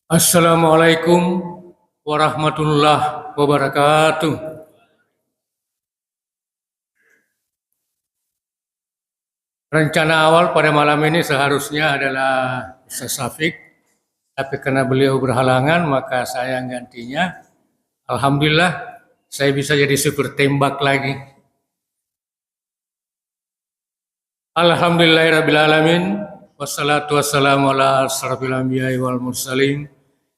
Assalamualaikum warahmatullahi wabarakatuh. Rencana awal pada malam ini seharusnya adalah Ustaz Syafiq, tapi karena beliau berhalangan maka saya gantinya. Alhamdulillah saya bisa jadi supir tembak lagi. Alhamdulillahirrabbilalamin. Wassalatu wassalamu ala asrafil anbiya'i wal mursalin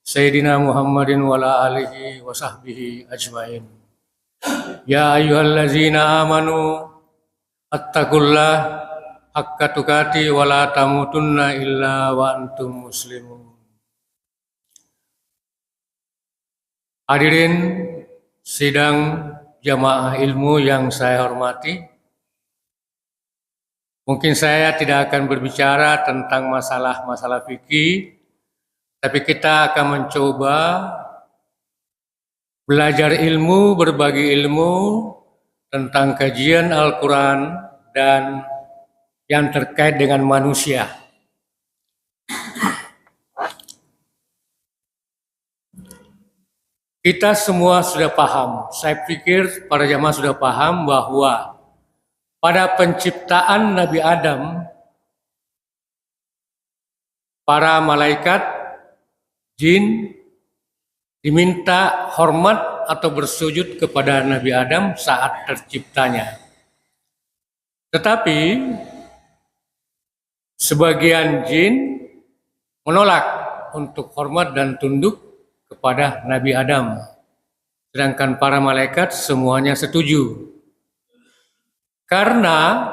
Sayyidina Muhammadin wa ala alihi wa sahbihi ajmain. Ya ayyuhallazina amanu attaqullah haqqa tuqati wa la tamutunna illa wa antum muslimun. Hadirin sidang jamaah ilmu yang saya hormati, mungkin saya tidak akan berbicara tentang masalah-masalah fikih, tapi kita akan mencoba belajar ilmu, berbagi ilmu tentang kajian Al-Quran dan yang terkait dengan manusia. Kita semua sudah paham, saya pikir para jamaah sudah paham bahwa pada penciptaan Nabi Adam, para malaikat, jin diminta hormat atau bersujud kepada Nabi Adam saat terciptanya. Tetapi sebagian jin menolak untuk hormat dan tunduk kepada Nabi Adam, sedangkan para malaikat semuanya setuju. Karena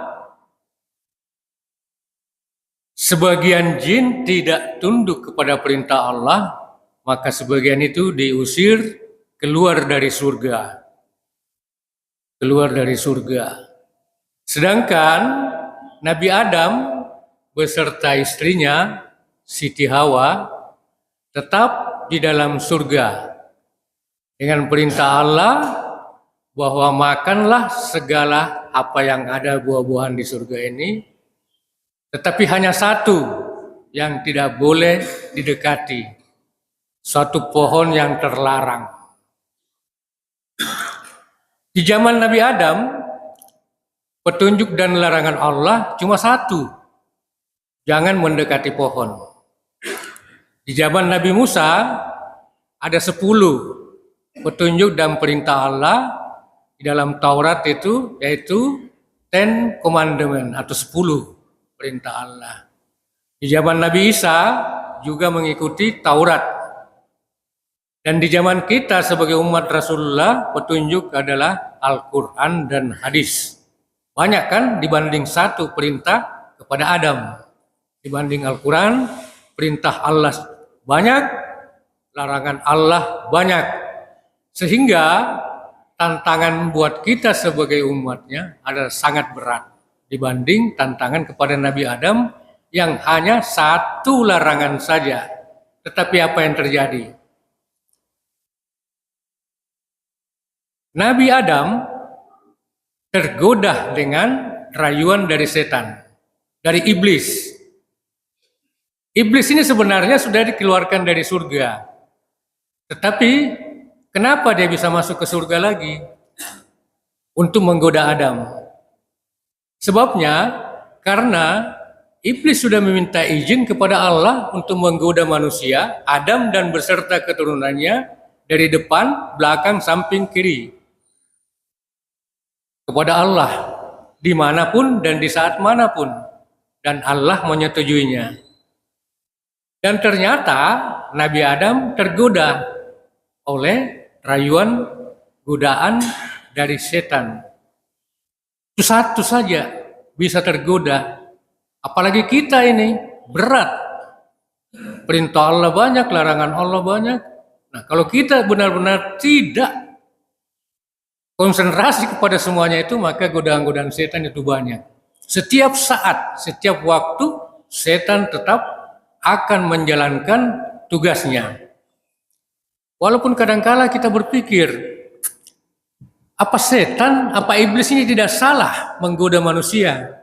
sebagian jin tidak tunduk kepada perintah Allah, maka sebagian itu diusir keluar dari surga. Keluar dari surga. Sedangkan Nabi Adam beserta istrinya, Siti Hawa, tetap di dalam surga dengan perintah Allah bahwa makanlah segala apa yang ada buah-buahan di surga ini, tetapi hanya satu yang tidak boleh didekati, suatu pohon yang terlarang. Di zaman Nabi Adam, petunjuk dan larangan Allah cuma satu, jangan mendekati pohon. Di zaman Nabi Musa ada 10 petunjuk dan perintah Allah di dalam Taurat itu, yaitu 10 commandment atau 10 perintah Allah. Di zaman Nabi Isa juga mengikuti Taurat. Dan di zaman kita sebagai umat Rasulullah, petunjuk adalah Al-Quran dan hadis. Banyak kan dibanding satu perintah kepada Adam. Dibanding Al-Quran, perintah Allah banyak, larangan Allah banyak. Sehingga tantangan buat kita sebagai umatnya adalah sangat berat dibanding tantangan kepada Nabi Adam yang hanya satu larangan saja. Tetapi apa yang terjadi? Nabi Adam tergoda dengan rayuan dari setan, dari iblis. Iblis ini sebenarnya sudah dikeluarkan dari surga. Tetapi kenapa dia bisa masuk ke surga lagi? Untuk menggoda Adam. Sebabnya karena iblis sudah meminta izin kepada Allah untuk menggoda manusia, Adam dan beserta keturunannya dari depan, belakang, samping, kiri. Kepada Allah dimanapun dan di saat manapun. Dan Allah menyetujuinya. Dan ternyata Nabi Adam tergoda oleh rayuan godaan dari setan. Itu satu saja bisa tergoda. Apalagi kita ini berat. Perintah Allah banyak, larangan Allah banyak. Nah, kalau kita benar-benar tidak konsentrasi kepada semuanya itu, maka godaan-godaan setan itu banyak. Setiap saat, setiap waktu, setan tetap akan menjalankan tugasnya. Walaupun kadangkala kita berpikir, apa setan, apa iblis ini tidak salah menggoda manusia?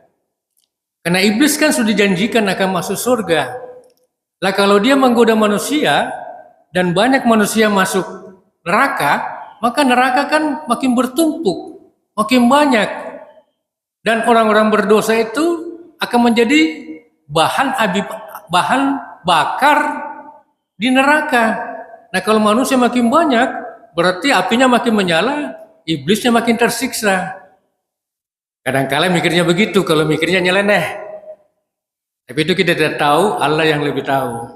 Karena iblis kan sudah dijanjikan akan masuk surga. Lah kalau dia menggoda manusia dan banyak manusia masuk neraka, maka neraka kan makin bertumpuk, makin banyak. Dan orang-orang berdosa itu akan menjadi bahan bakar di neraka. Nah kalau manusia makin banyak, berarti apinya makin menyala, iblisnya makin tersiksa. Kadang-kala mikirnya begitu, kalau mikirnya nyeleneh. Tapi itu kita tidak tahu, Allah yang lebih tahu.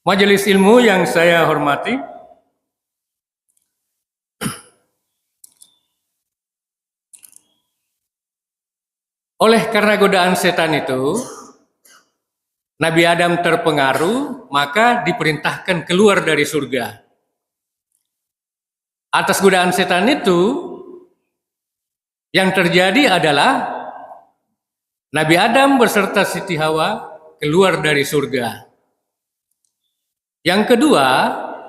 Majelis ilmu yang saya hormati, oleh karena godaan setan itu, Nabi Adam terpengaruh, maka diperintahkan keluar dari surga. Atas godaan setan itu, yang terjadi adalah Nabi Adam beserta Siti Hawa keluar dari surga. Yang kedua,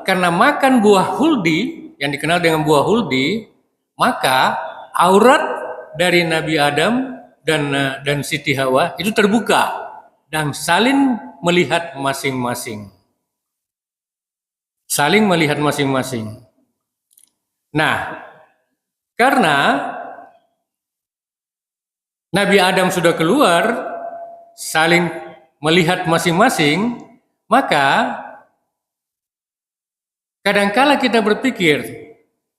karena makan buah huldi, yang dikenal dengan buah huldi, maka aurat dari Nabi Adam dan Siti Hawa itu terbuka dan saling melihat masing-masing. Saling melihat masing-masing. Nah, karena Nabi Adam sudah keluar, saling melihat masing-masing, maka kadangkala kita berpikir,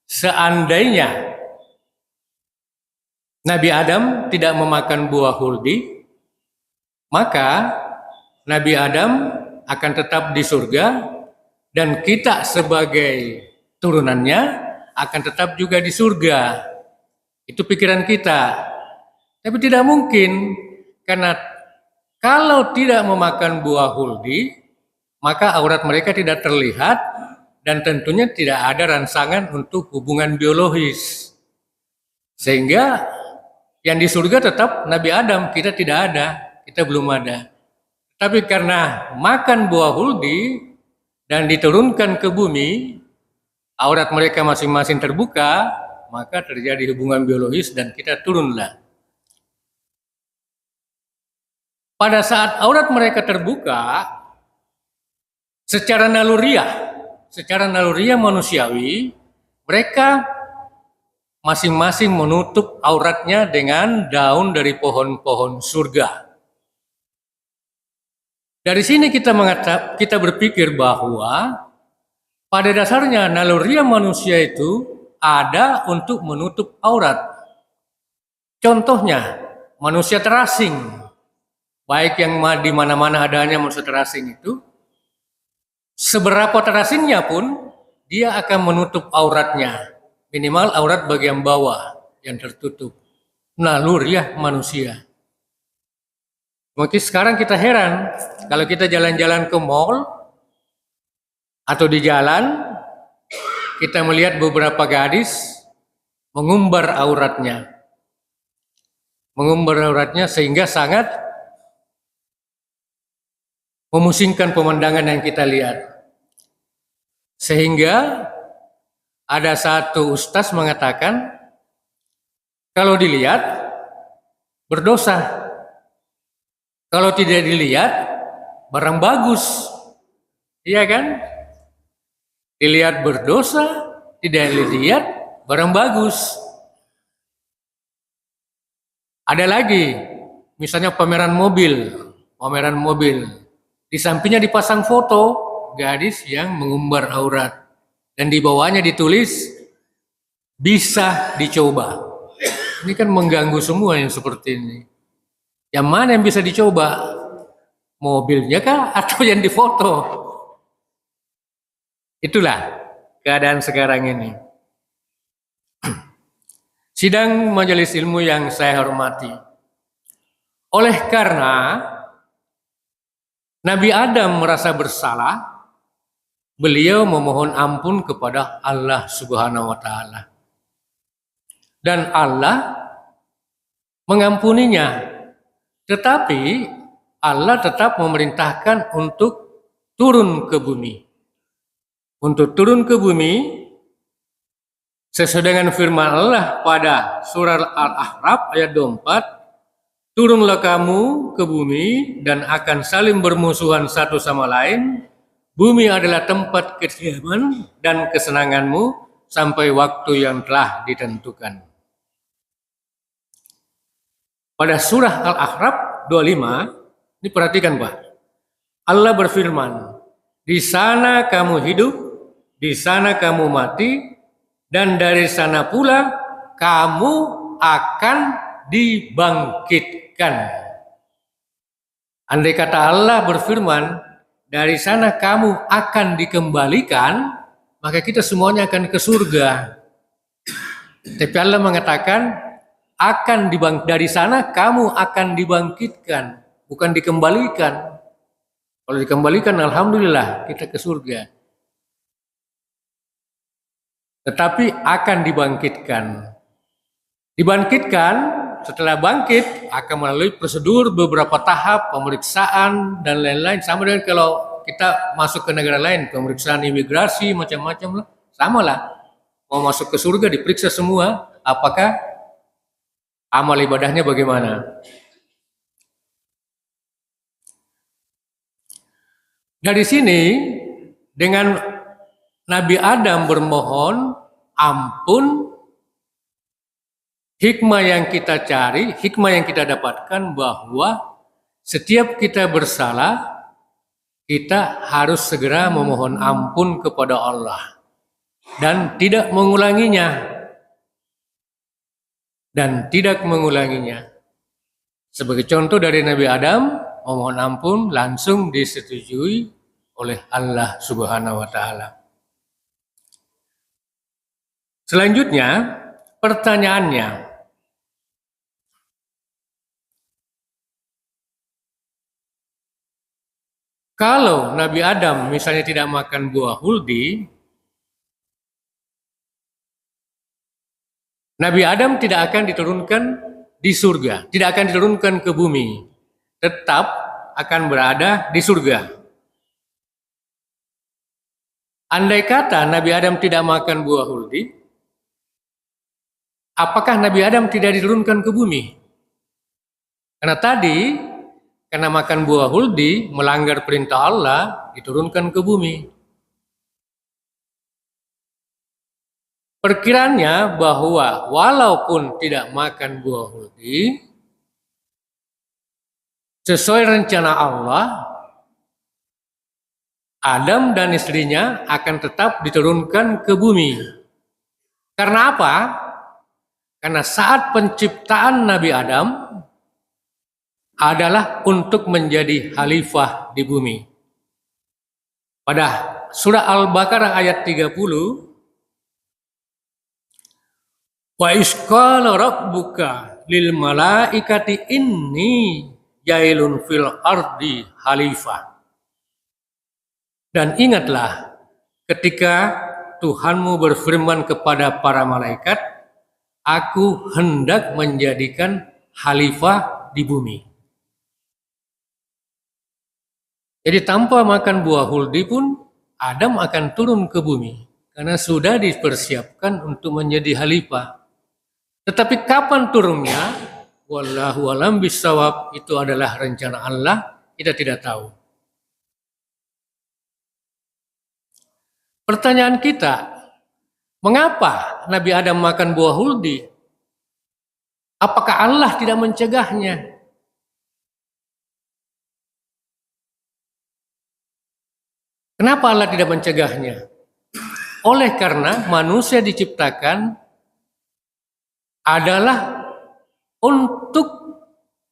seandainya Nabi Adam tidak memakan buah huldi, maka Nabi Adam akan tetap di surga dan kita sebagai turunannya akan tetap juga di surga. Itu pikiran kita. Tapi tidak mungkin, karena kalau tidak memakan buah huldi, maka aurat mereka tidak terlihat dan tentunya tidak ada rangsangan untuk hubungan biologis. Sehingga yang di surga tetap Nabi Adam, kita tidak ada, kita belum ada. Tapi karena makan buah huldi dan diturunkan ke bumi, aurat mereka masing-masing terbuka, maka terjadi hubungan biologis dan kita turunlah. Pada saat aurat mereka terbuka, secara naluriah manusiawi, mereka masing-masing menutup auratnya dengan daun dari pohon-pohon surga. Dari sini kita berpikir bahwa pada dasarnya naluriah manusia itu ada untuk menutup aurat. Contohnya, manusia terasing. Baik yang di mana-mana adanya manusia terasing itu, seberapa terasingnya pun, dia akan menutup auratnya. Minimal aurat bagian bawah yang tertutup. Naluriah manusia. Mungkin sekarang kita heran, kalau kita jalan-jalan ke mall, atau di jalan, kita melihat beberapa gadis mengumbar auratnya. Mengumbar auratnya sehingga sangat memusingkan pemandangan yang kita lihat. Sehingga ada satu ustaz mengatakan, kalau dilihat berdosa. Kalau tidak dilihat barang bagus. Iya kan? Dilihat berdosa, tidak dilihat barang bagus. Ada lagi, misalnya pameran mobil. Di sampingnya dipasang foto gadis yang mengumbar aurat. Dan di bawahnya ditulis, bisa dicoba. Ini kan mengganggu semua yang seperti ini. Yang mana yang bisa dicoba? Mobilnya kah atau yang difoto? Itulah keadaan sekarang ini. Sidang majelis ilmu yang saya hormati. Oleh karena Nabi Adam merasa bersalah, beliau memohon ampun kepada Allah Subhanahu wa taala. Dan Allah mengampuninya. Tetapi Allah tetap memerintahkan untuk turun ke bumi. Untuk turun ke bumi sesuai dengan firman Allah pada surah Al-A'raf ayat 24, turunlah kamu ke bumi dan akan saling bermusuhan satu sama lain. Bumi adalah tempat kediaman dan kesenanganmu sampai waktu yang telah ditentukan. Pada surah Al-A'raf 25, ini perhatikan Pak. Allah berfirman, di sana kamu hidup, di sana kamu mati, dan dari sana pula kamu akan dibangkitkan. Andai kata Allah berfirman, dari sana kamu akan dikembalikan, maka kita semuanya akan ke surga. Tapi Allah mengatakan, dari sana kamu akan dibangkitkan, bukan dikembalikan. Kalau dikembalikan, alhamdulillah kita ke surga. Tetapi akan dibangkitkan. Dibangkitkan, setelah bangkit akan melalui prosedur beberapa tahap pemeriksaan dan lain-lain. Sama dengan kalau kita masuk ke negara lain, pemeriksaan imigrasi macam-macam lah, sama lah. Mau masuk ke surga diperiksa semua, apakah amal ibadahnya bagaimana. Dari sini dengan Nabi Adam bermohon ampun, hikmah yang kita cari, hikmah yang kita dapatkan bahwa setiap kita bersalah, kita harus segera memohon ampun kepada Allah dan tidak mengulanginya. Sebagai contoh dari Nabi Adam, memohon ampun langsung disetujui oleh Allah Subhanahu wa taala. Selanjutnya, pertanyaannya, kalau Nabi Adam misalnya tidak makan buah huldi, Nabi Adam tidak akan diturunkan di surga, tidak akan diturunkan ke bumi, tetap akan berada di surga. Andai kata Nabi Adam tidak makan buah huldi, apakah Nabi Adam tidak diturunkan ke bumi? Karena makan buah huldi, melanggar perintah Allah, diturunkan ke bumi. Perkiraannya bahwa walaupun tidak makan buah huldi, sesuai rencana Allah, Adam dan istrinya akan tetap diturunkan ke bumi. Karena apa? Karena saat penciptaan Nabi Adam adalah untuk menjadi khalifah di bumi. Pada surah Al-Baqarah ayat 30, wa isqala rabbuka lil malaikati inni jailun fil ardi khalifah. Dan ingatlah ketika Tuhanmu berfirman kepada para malaikat, aku hendak menjadikan khalifah di bumi. Jadi tanpa makan buah huldi pun Adam akan turun ke bumi karena sudah dipersiapkan untuk menjadi khalifah. Tetapi kapan turunnya? Wallahu a'lam bishawab, itu adalah rencana Allah, kita tidak tahu. Pertanyaan kita, mengapa Nabi Adam makan buah huldi? Apakah Allah tidak mencegahnya? Kenapa Allah tidak mencegahnya? Oleh karena manusia diciptakan adalah untuk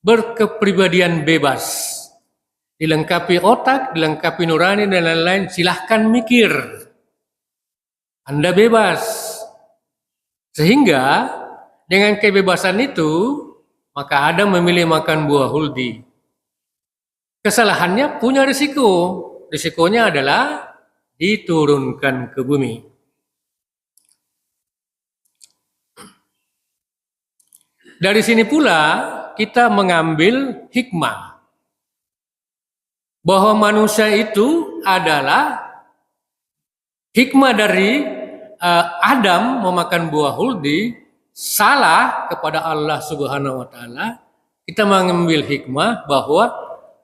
berkepribadian bebas. Dilengkapi otak, dilengkapi nurani dan lain-lain, silahkan mikir. Anda bebas. Sehingga dengan kebebasan itu, maka Adam memilih makan buah huldi. Kesalahannya punya risiko. Risikonya adalah diturunkan ke bumi. Dari sini pula kita mengambil hikmah bahwa manusia itu adalah hikmah dari Adam memakan buah huldi, salah kepada Allah Subhanahu wa taala. Kita mengambil hikmah bahwa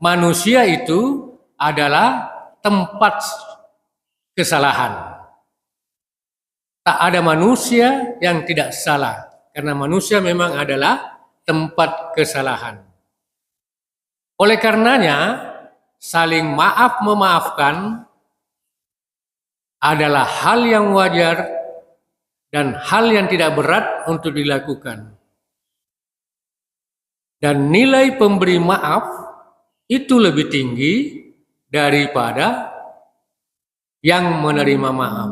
manusia itu adalah tempat kesalahan. Tak ada manusia yang tidak salah, karena manusia memang adalah tempat kesalahan. Oleh karenanya, saling maaf memaafkan adalah hal yang wajar dan hal yang tidak berat untuk dilakukan. Dan nilai pemberi maaf itu lebih tinggi daripada yang menerima maaf.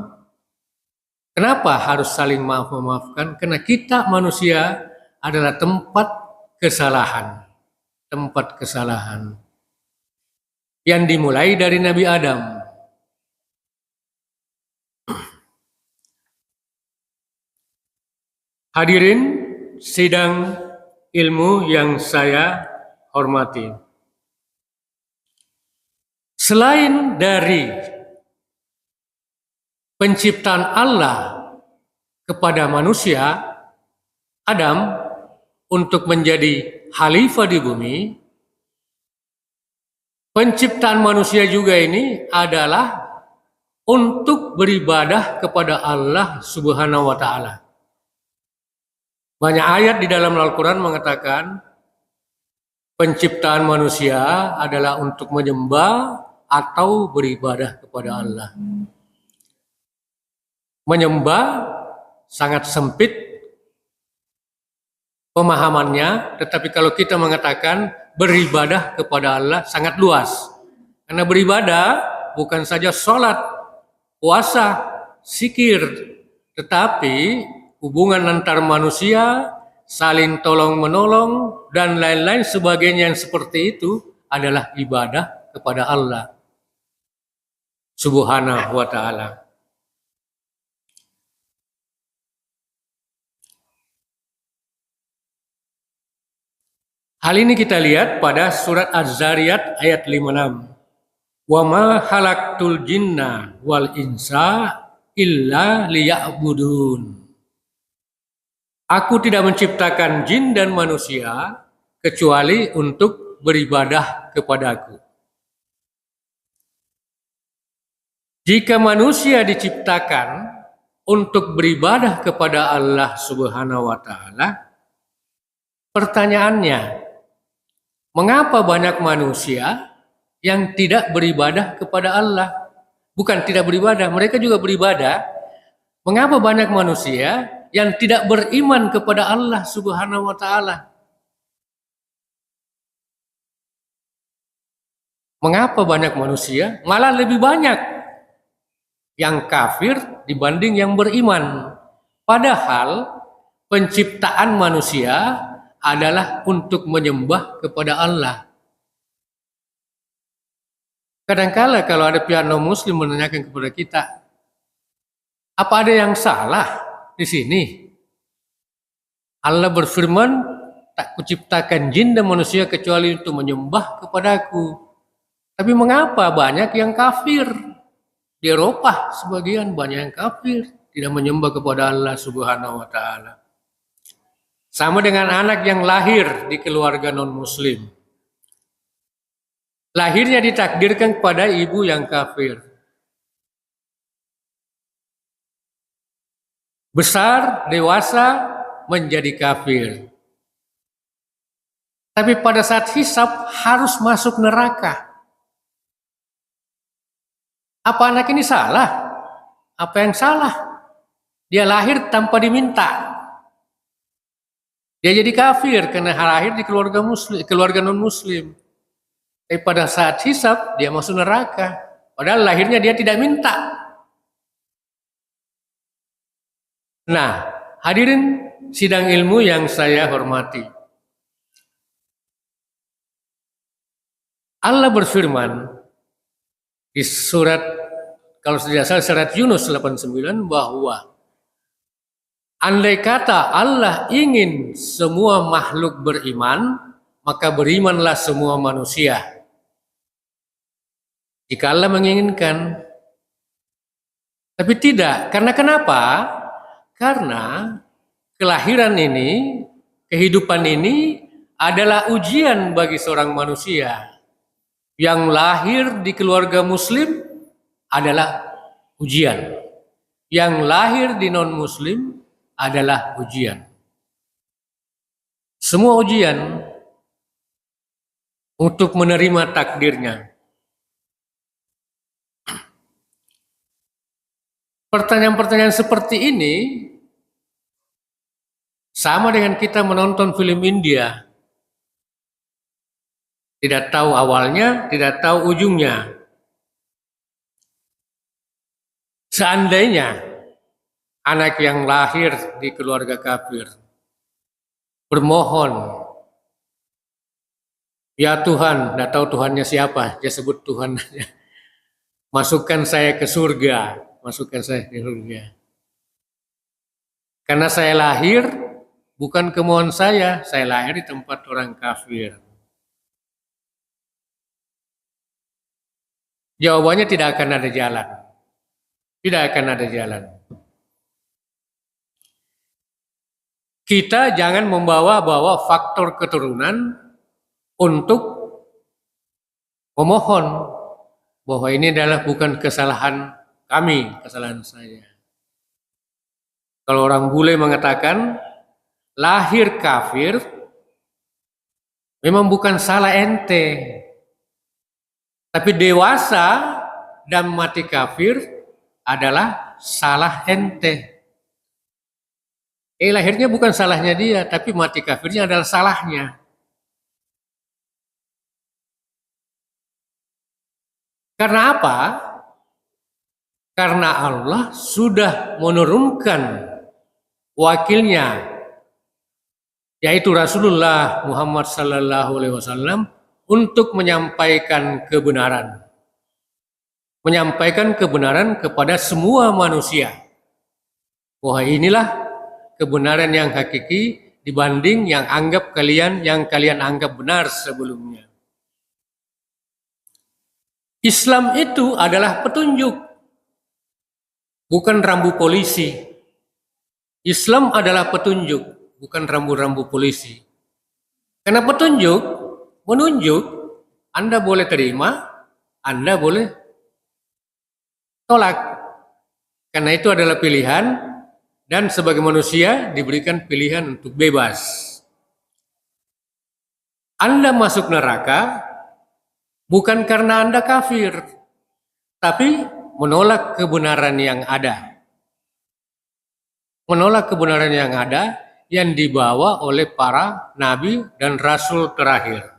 Kenapa harus saling maaf memaafkan? Karena kita manusia adalah tempat kesalahan. Tempat kesalahan. Yang dimulai dari Nabi Adam. Hadirin sidang ilmu yang saya hormati. Selain dari penciptaan Allah kepada manusia, Adam, untuk menjadi khalifah di bumi, penciptaan manusia juga ini adalah untuk beribadah kepada Allah Subhanahu wa taala. Banyak ayat di dalam Al-Quran mengatakan penciptaan manusia adalah untuk menyembah atau beribadah kepada Allah. Menyembah sangat sempit pemahamannya, tetapi kalau kita mengatakan beribadah kepada Allah sangat luas. Karena beribadah bukan saja sholat, puasa, zikir, tetapi hubungan antar manusia, saling tolong-menolong, dan lain-lain sebagainya yang seperti itu adalah ibadah kepada Allah Subhanahu wa ta'ala. Hal ini kita lihat pada surat Az-Zariyat ayat 56. Wa ma khalaqtul jinna wal insa illa liya'budun. Aku tidak menciptakan jin dan manusia kecuali untuk beribadah kepadaku. Jika manusia diciptakan untuk beribadah kepada Allah Subhanahu wa ta'ala, pertanyaannya, mengapa banyak manusia yang tidak beribadah kepada Allah? Bukan tidak beribadah, mereka juga beribadah. Mengapa banyak manusia yang tidak beriman kepada Allah Subhanahu wa ta'ala? Mengapa banyak manusia malah lebih banyak yang kafir dibanding yang beriman? Padahal penciptaan manusia adalah untuk menyembah kepada Allah. Kadangkala kalau ada pihak non-muslim menanyakan kepada kita, apa ada yang salah di sini? Allah berfirman, tak kuciptakan jin dan manusia kecuali untuk menyembah kepadaku. Tapi mengapa banyak yang kafir? Di Eropa sebagian banyak yang kafir, tidak menyembah kepada Allah Subhanahu wa ta'ala. Sama dengan anak yang lahir di keluarga non-muslim. Lahirnya ditakdirkan kepada ibu yang kafir. Besar, dewasa, menjadi kafir. Tapi pada saat hisab harus masuk neraka. Apa anak ini salah? Apa yang salah? Dia lahir tanpa diminta. Dia jadi kafir karena lahir di keluarga muslim, keluarga non-muslim. Tapi pada saat hisab dia masuk neraka. Padahal lahirnya dia tidak minta. Nah, hadirin sidang ilmu yang saya hormati. Allah berfirman di surat kalau tidak salah surat Yunus 89 bahwa andai kata Allah ingin semua makhluk beriman, maka berimanlah semua manusia. Jika Allah menginginkan. Tapi tidak. Karena kenapa? Karena kelahiran ini, kehidupan ini adalah ujian bagi seorang manusia. Yang lahir di keluarga muslim adalah ujian. Yang lahir di non-muslim adalah ujian. Semua ujian untuk menerima takdirnya. Pertanyaan-pertanyaan seperti ini sama dengan kita menonton film India. Tidak tahu awalnya, tidak tahu ujungnya. Seandainya anak yang lahir di keluarga kafir bermohon, ya Tuhan, tidak tahu Tuhannya siapa, dia sebut Tuhan, masukkan saya ke surga, masukkan saya ke surga. Karena saya lahir bukan kemauan saya lahir di tempat orang kafir. Jawabannya tidak akan ada jalan. Tidak akan ada jalan. Kita jangan membawa-bawa faktor keturunan untuk memohon bahwa ini adalah bukan kesalahan kami, kesalahan saya. Kalau orang bule mengatakan lahir kafir memang bukan salah ente. Tapi dewasa dan mati kafir adalah salah ente. Lahirnya bukan salahnya dia, tapi mati kafirnya adalah salahnya. Karena apa? Karena Allah sudah menurunkan wakilnya, yaitu Rasulullah Muhammad SAW, untuk menyampaikan kebenaran. Menyampaikan kebenaran kepada semua manusia. Wah, inilah kebenaran yang hakiki dibanding yang kalian anggap benar sebelumnya. Islam itu adalah petunjuk, bukan rambu polisi. Islam adalah petunjuk, bukan rambu-rambu polisi. Karena petunjuk menunjuk, Anda boleh terima, Anda boleh tolak. Karena itu adalah pilihan, dan sebagai manusia diberikan pilihan untuk bebas. Anda masuk neraka bukan karena Anda kafir, tapi menolak kebenaran yang ada. Menolak kebenaran yang ada yang dibawa oleh para nabi dan rasul terakhir.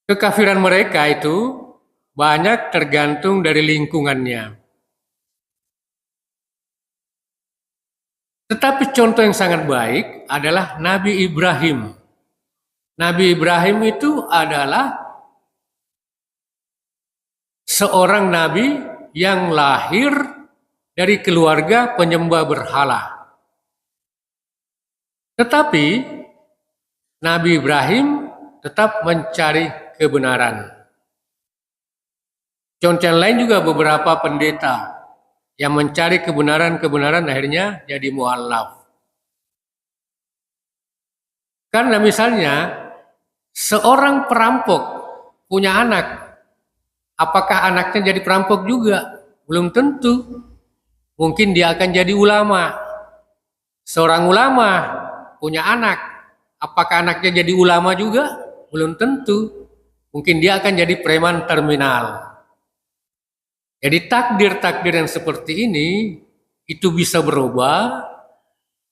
Kekafiran mereka itu banyak tergantung dari lingkungannya. Tetapi contoh yang sangat baik adalah Nabi Ibrahim. Nabi Ibrahim itu adalah seorang nabi yang lahir dari keluarga penyembah berhala. Tetapi Nabi Ibrahim tetap mencari kebenaran. Contoh lain juga beberapa pendeta yang mencari kebenaran akhirnya jadi mu'allaf. Karena misalnya seorang perampok punya anak, apakah anaknya jadi perampok juga? Belum tentu. Mungkin dia akan jadi ulama. Seorang ulama punya anak, apakah anaknya jadi ulama juga? Belum tentu. Mungkin dia akan jadi preman terminal. Jadi takdir-takdir yang seperti ini itu bisa berubah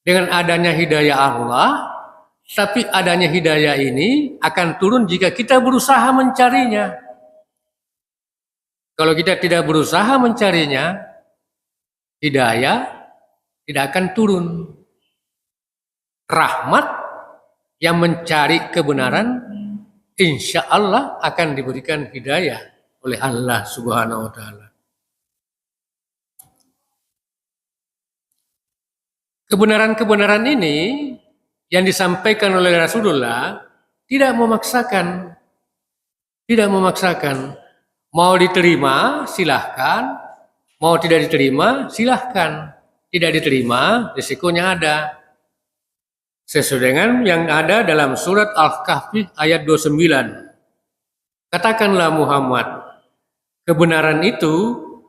dengan adanya hidayah Allah, tapi adanya hidayah ini akan turun jika kita berusaha mencarinya. Kalau kita tidak berusaha mencarinya, hidayah tidak akan turun. Rahmat yang mencari kebenaran insya Allah akan diberikan hidayah oleh Allah Subhanahu wa Ta'ala. Kebenaran-kebenaran ini yang disampaikan oleh Rasulullah tidak memaksakan, mau diterima silahkan, mau tidak diterima silahkan, tidak diterima risikonya ada. Sesuai dengan yang ada dalam surat Al-Kahfi ayat 29. Katakanlah Muhammad, kebenaran itu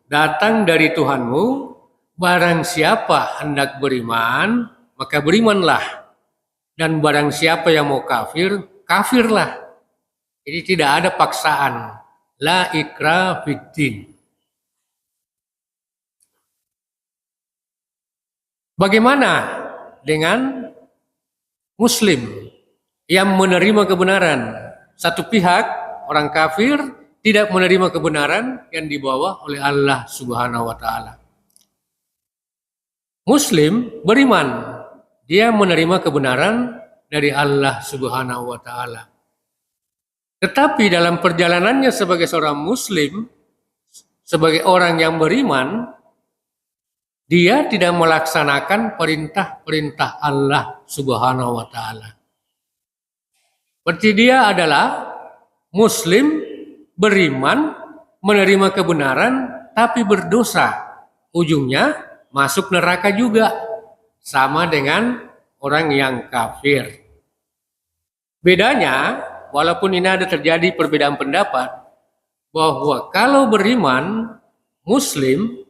datang dari Tuhanmu. Barang siapa hendak beriman, maka berimanlah. Dan barang siapa yang mau kafir, kafirlah. Jadi tidak ada paksaan. La ikra fiddin. Bagaimana dengan Muslim yang menerima kebenaran? Satu pihak, orang kafir, tidak menerima kebenaran yang dibawa oleh Allah Subhanahu wa Ta'ala. Muslim beriman, dia menerima kebenaran dari Allah Subhanahu wa Ta'ala. Tetapi dalam perjalanannya sebagai seorang Muslim, sebagai orang yang beriman, dia tidak melaksanakan perintah-perintah Allah Subhanahu wa Ta'ala. Berarti dia adalah Muslim, beriman, menerima kebenaran, tapi berdosa. Ujungnya masuk neraka juga, sama dengan orang yang kafir. Bedanya, walaupun ini ada terjadi perbedaan pendapat, bahwa kalau beriman, Muslim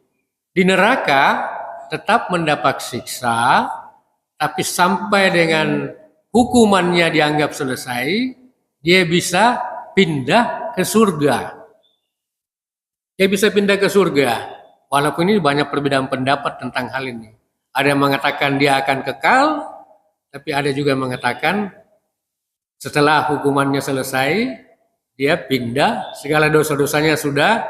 di neraka tetap mendapat siksa, tapi sampai dengan hukumannya dianggap selesai, dia bisa pindah ke surga. Dia bisa pindah ke surga. Walaupun ini banyak perbedaan pendapat tentang hal ini. Ada yang mengatakan dia akan kekal, tapi ada juga yang mengatakan setelah hukumannya selesai, dia pindah, segala dosa-dosanya sudah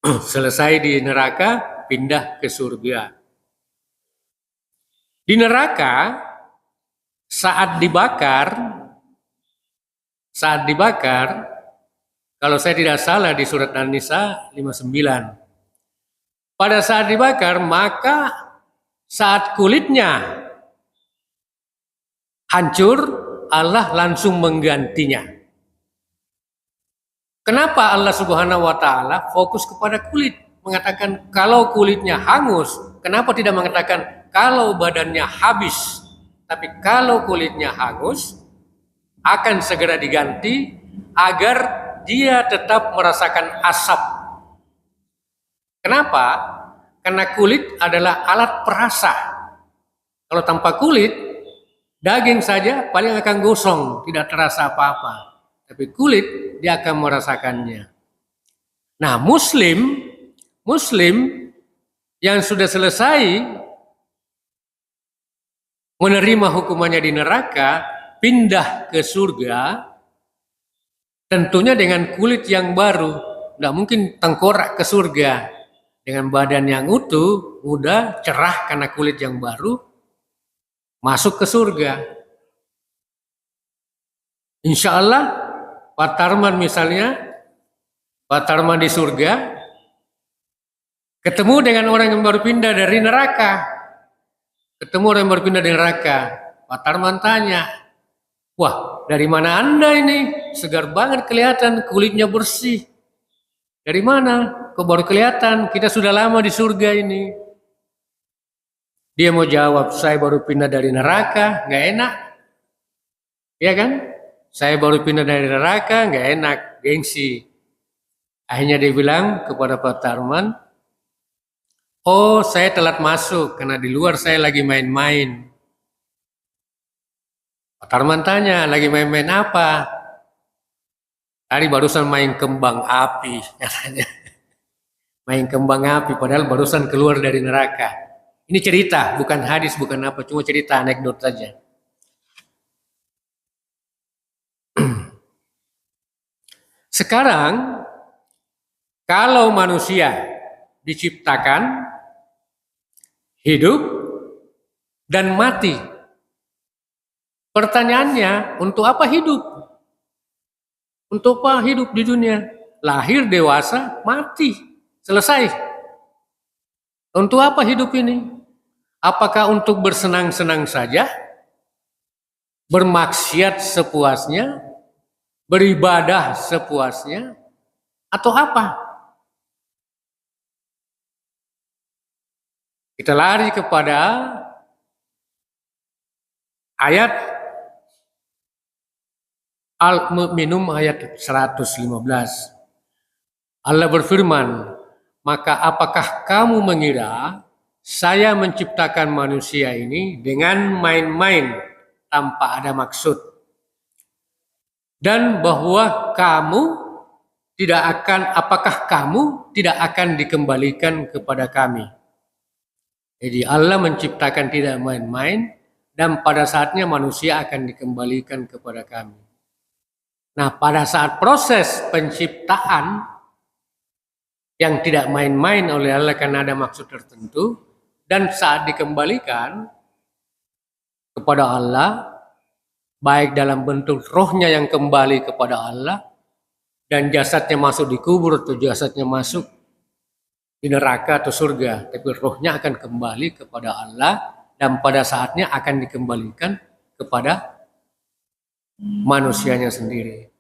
selesai di neraka, pindah ke surga. Di neraka, saat dibakar, kalau saya tidak salah di surat An-Nisa 59. Pada saat dibakar, maka saat kulitnya hancur, Allah langsung menggantinya. Kenapa Allah Subhanahu wa Ta'ala fokus kepada kulit? Mengatakan kalau kulitnya hangus, kenapa tidak mengatakan kalau badannya habis? Tapi kalau kulitnya hangus, akan segera diganti agar dia tetap merasakan asap. Kenapa? Karena kulit adalah alat perasa. Kalau tanpa kulit, daging saja paling akan gosong, tidak terasa apa-apa. Tapi kulit, dia akan merasakannya. Nah, Muslim yang sudah selesai menerima hukumannya di neraka, pindah ke surga, tentunya dengan kulit yang baru. Tidak mungkin tengkorak ke surga. Dengan badan yang utuh, muda, cerah karena kulit yang baru, masuk ke surga. Insya Allah, Pak Tarman misalnya, Pak Tarman di surga, ketemu dengan orang yang baru pindah dari neraka. Ketemu orang yang baru pindah dari neraka. Pak Tarman tanya, wah dari mana Anda ini? Segar banget kelihatan, kulitnya bersih. Dari mana? Kok baru kelihatan? Kita sudah lama di surga ini. Dia mau jawab, saya baru pindah dari neraka, nggak enak. Iya kan? Saya baru pindah dari neraka, nggak enak, gengsi. Akhirnya dia bilang kepada Pak Tarman, oh saya telat masuk karena di luar saya lagi main-main. Pak Tarman tanya, lagi main-main apa? Tadi barusan main kembang api, katanya. Main kembang api, padahal barusan keluar dari neraka. Ini cerita, bukan hadis, bukan apa, cuma cerita anekdot saja. Sekarang, kalau manusia diciptakan, hidup, dan mati, pertanyaannya, untuk apa hidup? Untuk apa hidup di dunia? Lahir, dewasa, mati, selesai. Untuk apa hidup ini? Apakah untuk bersenang-senang saja? Bermaksiat sepuasnya? Beribadah sepuasnya? Atau apa? Kita lari kepada ayat Al-Mu'minun ayat 115. Allah berfirman, maka apakah kamu mengira saya menciptakan manusia ini dengan main-main tanpa ada maksud, dan bahwa apakah kamu tidak akan dikembalikan kepada kami? Jadi Allah menciptakan tidak main-main, dan pada saatnya manusia akan dikembalikan kepada kami. Nah, pada saat proses penciptaan yang tidak main-main oleh Allah karena ada maksud tertentu, dan saat dikembalikan kepada Allah, baik dalam bentuk rohnya yang kembali kepada Allah, dan jasadnya masuk di kubur atau jasadnya masuk di neraka atau surga, tapi rohnya akan kembali kepada Allah, dan pada saatnya akan dikembalikan kepada manusianya sendiri.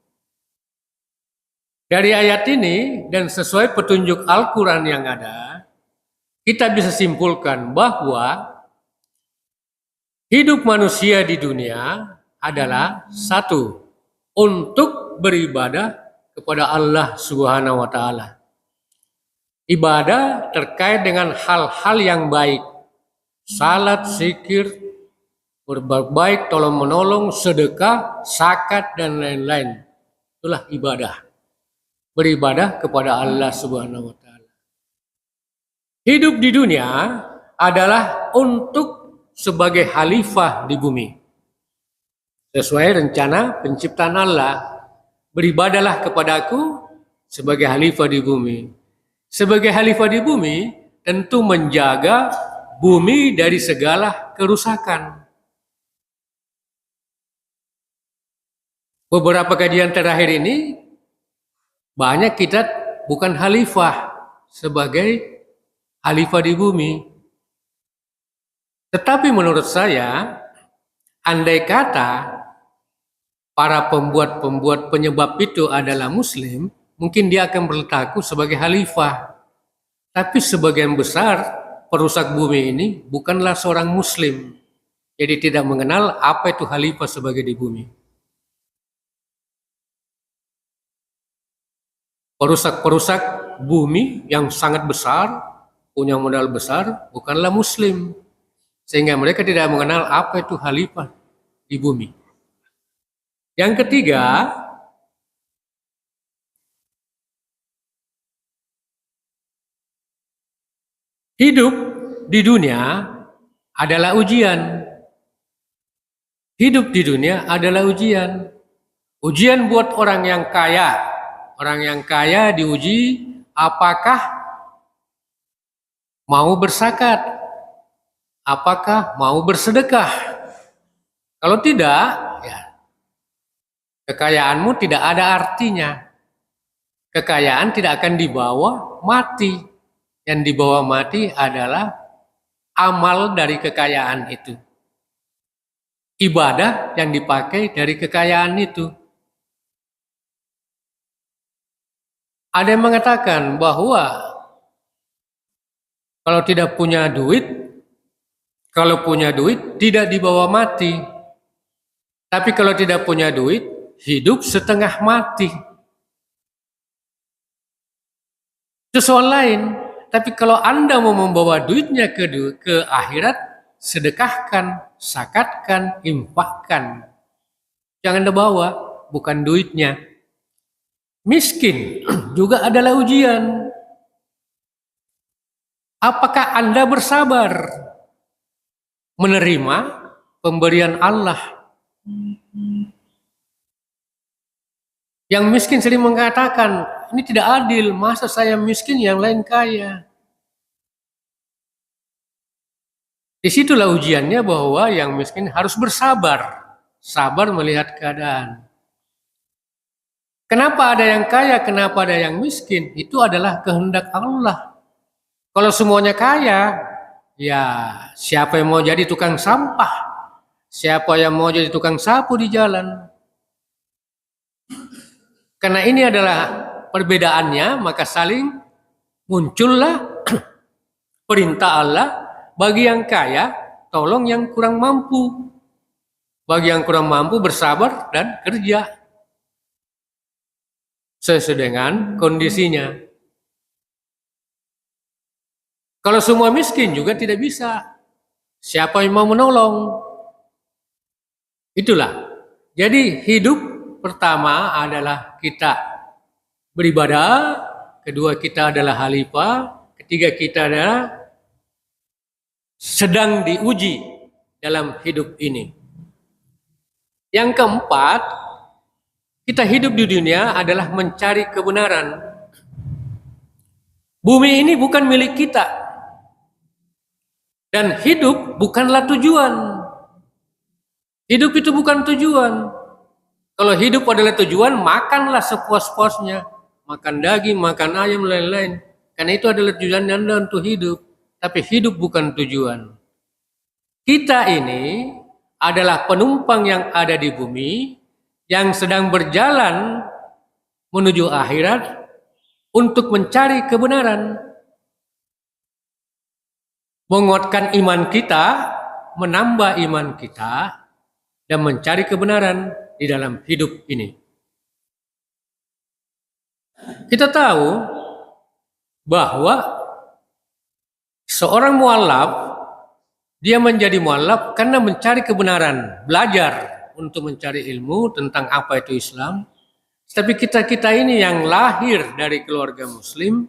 Dari ayat ini dan sesuai petunjuk Al-Quran yang ada, kita bisa simpulkan bahwa hidup manusia di dunia adalah satu, untuk beribadah kepada Allah Subhanahu wa Ta'ala. Ibadah terkait dengan hal-hal yang baik, salat, zikir, berbuat baik, tolong menolong, sedekah, zakat, dan lain-lain. Itulah ibadah. Beribadah kepada Allah Subhanahu wa Ta'ala. Hidup di dunia adalah untuk sebagai khalifah di bumi. Sesuai rencana penciptaan Allah, beribadahlah kepadaku sebagai khalifah di bumi. Sebagai khalifah di bumi, tentu menjaga bumi dari segala kerusakan. Beberapa kajian terakhir ini, banyak kita bukan khalifah sebagai khalifah di bumi. Tetapi menurut saya, andai kata para pembuat penyebab itu adalah Muslim, mungkin dia akan berlaku sebagai khalifah. Tapi sebagian besar perusak bumi ini bukanlah seorang Muslim. Jadi tidak mengenal apa itu khalifah sebagai di bumi. Perusak-perusak bumi yang sangat besar, punya modal besar, bukanlah Muslim. Sehingga mereka tidak mengenal apa itu khalifah di bumi. Yang ketiga, hidup di dunia adalah ujian. Hidup di dunia adalah ujian. Ujian buat orang yang kaya. Orang yang kaya diuji apakah mau berzakat, apakah mau bersedekah. Kalau tidak, ya kekayaanmu tidak ada artinya. Kekayaan tidak akan dibawa mati. Yang dibawa mati adalah amal dari kekayaan itu. Ibadah yang dipakai dari kekayaan itu. Ada yang mengatakan bahwa kalau tidak punya duit, tidak dibawa mati. Tapi kalau tidak punya duit, hidup setengah mati. Itu soal lain. Tapi kalau Anda mau membawa duitnya ke akhirat, sedekahkan, zakatkan, infakkan. Jangan dibawa, bukan duitnya. Miskin juga adalah ujian. Apakah Anda bersabar menerima pemberian Allah? Yang miskin sering mengatakan, ini tidak adil, masa saya miskin yang lain kaya? Disitulah ujiannya bahwa yang miskin harus bersabar, sabar melihat keadaan. Kenapa ada yang kaya, kenapa ada yang miskin? Itu adalah kehendak Allah. Kalau semuanya kaya, ya siapa yang mau jadi tukang sampah? Siapa yang mau jadi tukang sapu di jalan? Karena ini adalah perbedaannya, maka saling muncullah perintah Allah bagi yang kaya, tolong yang kurang mampu. Bagi yang kurang mampu bersabar dan kerja sesuai dengan kondisinya. Kalau semua miskin juga tidak bisa. Siapa yang mau menolong? Itulah. Jadi hidup pertama adalah kita beribadah, kedua kita adalah khalifah, ketiga kita adalah sedang diuji dalam hidup ini. Yang keempat, kita hidup di dunia adalah mencari kebenaran. Bumi ini bukan milik kita. Dan hidup bukanlah tujuan. Hidup itu bukan tujuan. Kalau hidup adalah tujuan, makanlah sepuas-puasnya. Makan daging, makan ayam, lain-lain. Karena itu adalah tujuan Anda untuk hidup. Tapi hidup bukan tujuan. Kita ini adalah penumpang yang ada di bumi, yang sedang berjalan menuju akhirat untuk mencari kebenaran. Menguatkan iman kita, menambah iman kita, dan mencari kebenaran di dalam hidup ini. Kita tahu bahwa seorang mualaf, dia menjadi mualaf karena mencari kebenaran, belajar untuk mencari ilmu tentang apa itu Islam. Tapi kita ini yang lahir dari keluarga muslim,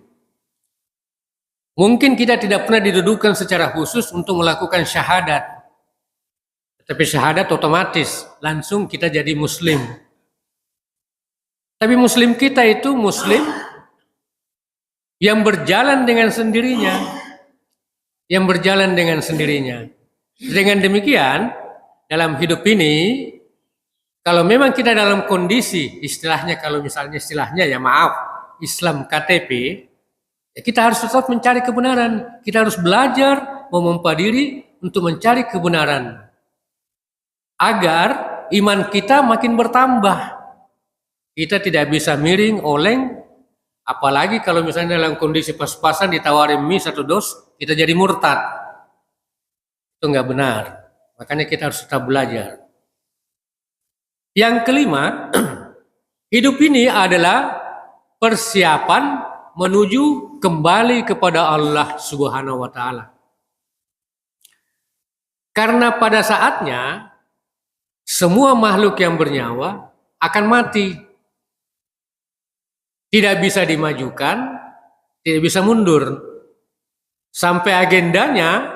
mungkin kita tidak pernah didudukan secara khusus untuk melakukan syahadat. Tapi syahadat otomatis, langsung kita jadi muslim. Tapi muslim kita itu muslim yang berjalan dengan sendirinya. Yang berjalan dengan sendirinya. Dengan demikian, dalam hidup ini, kalau memang kita dalam kondisi, istilahnya kalau misalnya istilahnya ya maaf, Islam KTP, ya kita harus tetap mencari kebenaran. Kita harus belajar, memompa diri untuk mencari kebenaran. Agar iman kita makin bertambah. Kita tidak bisa miring, oleng, apalagi kalau misalnya dalam kondisi pas-pasan ditawarin mie 1 dos, kita jadi murtad. Itu enggak benar. Makanya kita harus tetap belajar. Yang kelima, hidup ini adalah persiapan menuju kembali kepada Allah Subhanahu wa taala. Karena pada saatnya semua makhluk yang bernyawa akan mati. Tidak bisa dimajukan, tidak bisa mundur. Sampai agendanya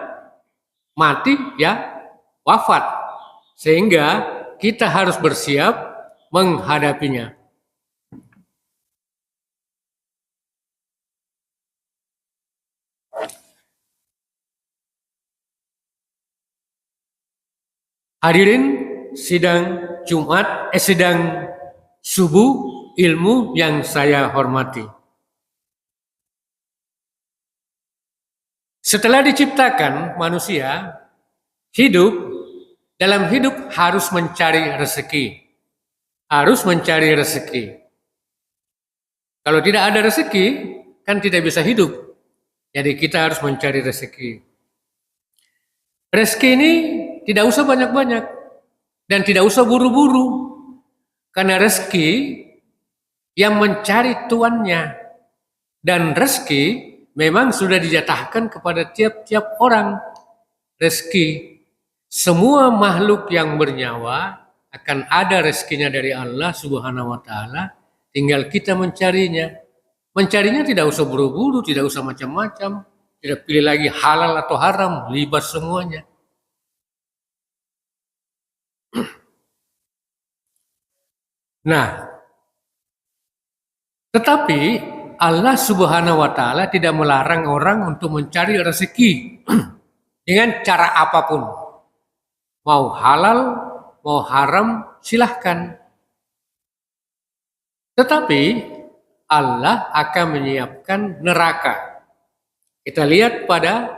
mati ya wafat. Sehingga kita harus bersiap menghadapinya. Hadirin sidang Jumat, sidang subuh ilmu yang saya hormati. Setelah diciptakan manusia, dalam hidup harus mencari rezeki. Harus mencari rezeki. Kalau tidak ada rezeki, kan tidak bisa hidup. Jadi kita harus mencari rezeki. Rezeki ini tidak usah banyak-banyak. Dan tidak usah buru-buru. Karena rezeki yang mencari tuannya. Dan rezeki memang sudah dijatahkan kepada tiap-tiap orang. Rezeki. Semua makhluk yang bernyawa akan ada rezekinya dari Allah Subhanahu wa taala. Tinggal kita mencarinya. Mencarinya tidak usah buru-buru, tidak usah macam-macam. Tidak pilih lagi halal atau haram, libas semuanya. Nah, tetapi Allah Subhanahu wa taala tidak melarang orang untuk mencari rezeki dengan cara apapun. Mau halal, mau haram, silahkan. Tetapi Allah akan menyiapkan neraka. Kita lihat pada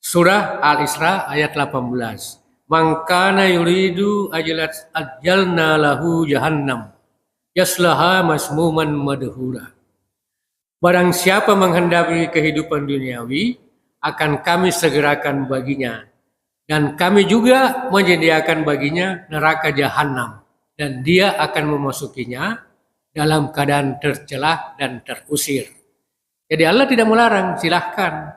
surah Al-Isra ayat 18. Man kana yuridu ajalna lahu jahannam yaslaha masmuman madhura. Barang siapa menghendaki kehidupan duniawi, akan kami segerakan baginya. Dan kami juga menyediakan baginya neraka jahanam. Dan dia akan memasukinya dalam keadaan tercelah dan terusir. Jadi Allah tidak melarang, silahkan.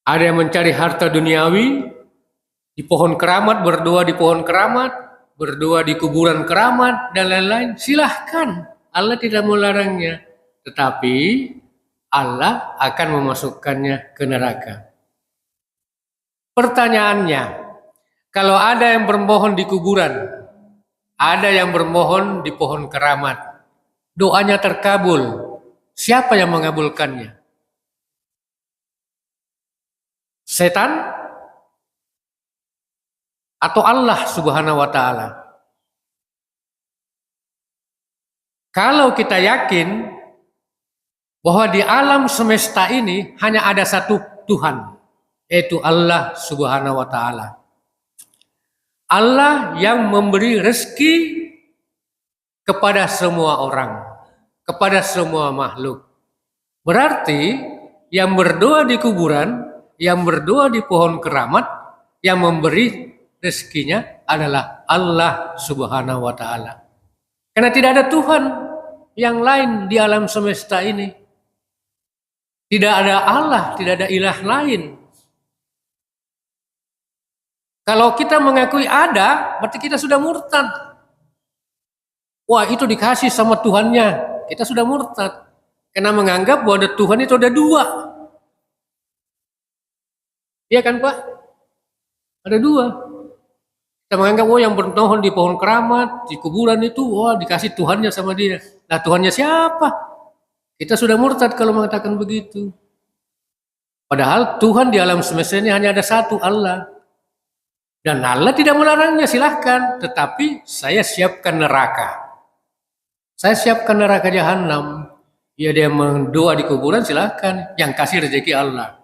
Ada yang mencari harta duniawi, di pohon keramat, berdoa di pohon keramat, berdoa di kuburan keramat, dan lain-lain, silahkan. Allah tidak melarangnya. Tetapi Allah akan memasukkannya ke neraka. Pertanyaannya, kalau ada yang bermohon di kuburan, ada yang bermohon di pohon keramat, doanya terkabul, siapa yang mengabulkannya? Setan atau Allah Subhanahu wa Ta'ala? Kalau kita yakin bahwa di alam semesta ini hanya ada satu Tuhan, yaitu Allah Subhanahu wa Ta'ala. Allah yang memberi rezeki kepada semua orang, kepada semua makhluk. Berarti yang berdoa di kuburan, yang berdoa di pohon keramat, yang memberi rezekinya adalah Allah Subhanahu wa Ta'ala. Karena tidak ada Tuhan yang lain di alam semesta ini. Tidak ada Allah, tidak ada ilah lain. Kalau kita mengakui ada, berarti kita sudah murtad. Wah, itu dikasih sama Tuhannya, kita sudah murtad. Karena menganggap bahwa ada Tuhan itu ada dua. Iya kan Pak? Ada dua. Kita menganggap, oh yang bermohon di pohon keramat, di kuburan itu, wah dikasih Tuhannya sama dia. Nah Tuhannya siapa? Kita sudah murtad kalau mengatakan begitu. Padahal Tuhan di alam semesta ini hanya ada satu, Allah. Dan Allah tidak melarangnya, silahkan. Tetapi saya siapkan neraka. Saya siapkan neraka jahanam. Ya dia mendoa di kuburan, silahkan. Yang kasih rezeki Allah.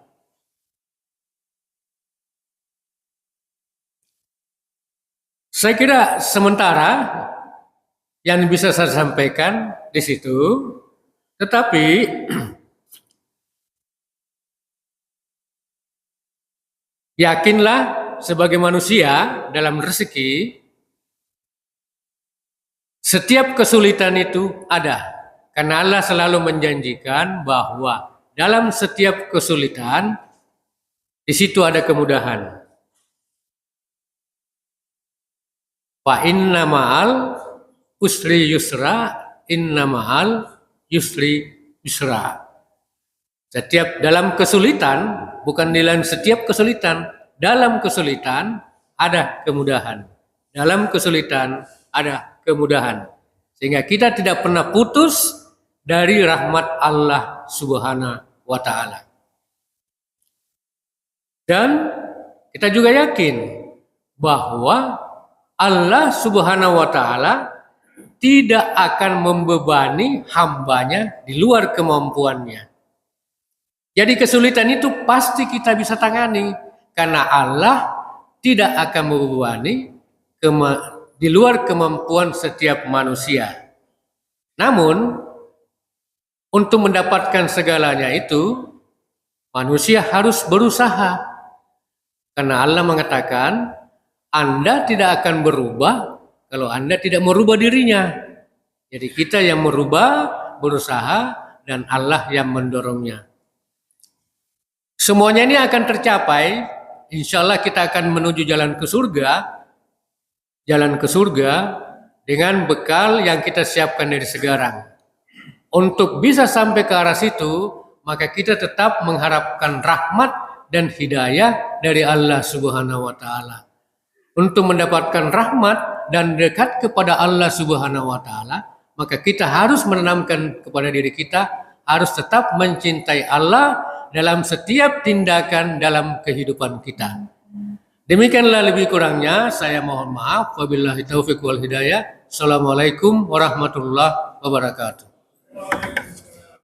Saya kira sementara yang bisa saya sampaikan di situ. Tetapi yakinlah sebagai manusia dalam rezeki, setiap kesulitan itu ada. Karena Allah selalu menjanjikan bahwa dalam setiap kesulitan, di situ ada kemudahan. Fa inna ma'al usri yusra, inna ma'al yusri yusra. Setiap dalam kesulitan, bukan dalam setiap kesulitan, dalam kesulitan ada kemudahan. Dalam kesulitan ada kemudahan. Sehingga kita tidak pernah putus dari rahmat Allah Subhanahu wa Ta'ala. Dan kita juga yakin bahwa Allah Subhanahu wa Ta'ala tidak akan membebani hambanya di luar kemampuannya. Jadi kesulitan itu pasti kita bisa tangani. Karena Allah tidak akan membebani di luar kemampuan setiap manusia. Namun, untuk mendapatkan segalanya itu, manusia harus berusaha. Karena Allah mengatakan, Anda tidak akan berubah kalau Anda tidak merubah dirinya. Jadi kita yang merubah, berusaha, dan Allah yang mendorongnya. Semuanya ini akan tercapai. Insya Allah kita akan menuju jalan ke surga dengan bekal yang kita siapkan dari sekarang. Untuk bisa sampai ke arah situ, maka kita tetap mengharapkan rahmat dan hidayah dari Allah Subhanahu wa Ta'ala. Untuk mendapatkan rahmat dan dekat kepada Allah Subhanahu wa Ta'ala, maka kita harus menanamkan kepada diri kita, harus tetap mencintai Allah dalam setiap tindakan dalam kehidupan kita. Demikianlah lebih kurangnya, saya mohon maaf. Wabillahi taufiq wal hidayah. Assalamualaikum warahmatullahi wabarakatuh.